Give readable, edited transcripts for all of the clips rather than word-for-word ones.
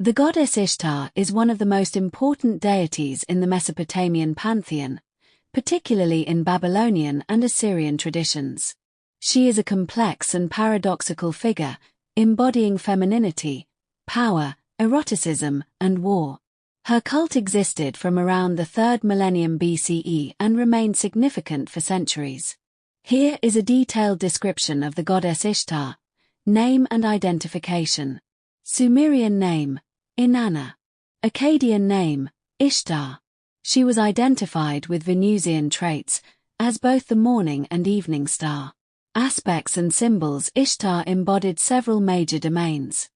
The goddess Ishtar is one of the most important deities in the Mesopotamian pantheon, particularly in Babylonian and Assyrian traditions. She is a complex and paradoxical figure, embodying femininity, power, eroticism, and war. Her cult existed from around the 3rd millennium BCE and remained significant for centuries. Here is a detailed description of the goddess Ishtar. Name and identification. Sumerian name, Inanna. Akkadian name, Ishtar. She was identified with Venusian traits, as both the morning and evening star. Aspects and symbols. Ishtar embodied several major domains.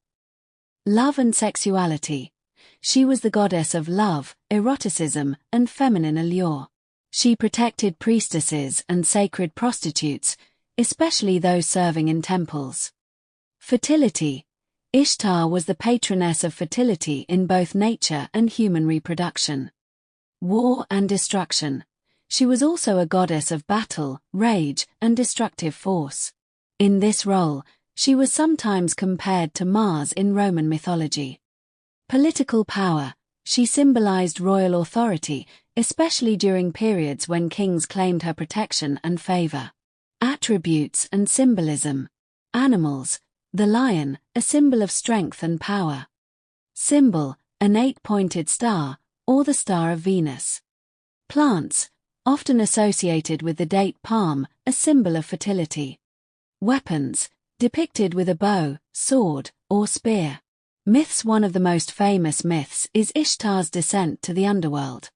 Love and sexuality. She was the goddess of love, eroticism, and feminine allure. She protected priestesses and sacred prostitutes, especially those serving in temples. Fertility. Ishtar was the patroness of fertility in both nature and human reproduction. War and destruction. She was also a goddess of battle, rage, and destructive force. In this role, she was sometimes compared to Mars in Roman mythology. Political power. She symbolized royal authority, especially during periods when kings claimed her protection and favor. Attributes and symbolism. Animals. The lion, a symbol of strength and power. Symbol, an 8-pointed star, or the Star of Venus. Plants, often associated with the date palm, a symbol of fertility. Weapons, depicted with a bow, sword, or spear. Myths. One of the most famous myths is Ishtar's descent to the underworld.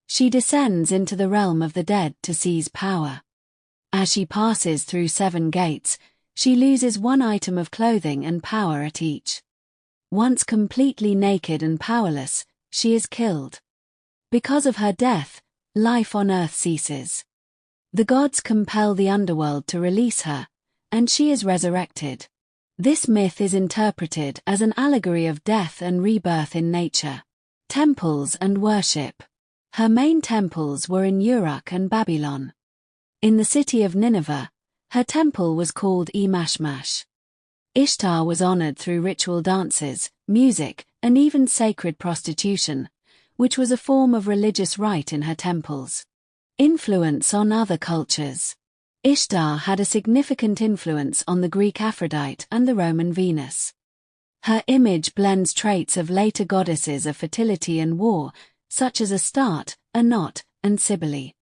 She descends into the realm of the dead to seize power. As she passes through 7 gates, she loses 1 item of clothing and power at each. Once completely naked and powerless, she is killed. Because of her death, life on earth ceases. The gods compel the underworld to release her, and she is resurrected. This myth is interpreted as an allegory of death and rebirth in nature. Temples and worship. Her main temples were in Uruk and Babylon. In the city of Nineveh, her temple was called Emashmash. Ishtar was honored through ritual dances, music, and even sacred prostitution, which was a form of religious rite in her temples. Influence on other cultures. Ishtar had a significant influence on the Greek Aphrodite and the Roman Venus. Her image blends traits of later goddesses of fertility and war, such as Astarte, Anat, and Cybele.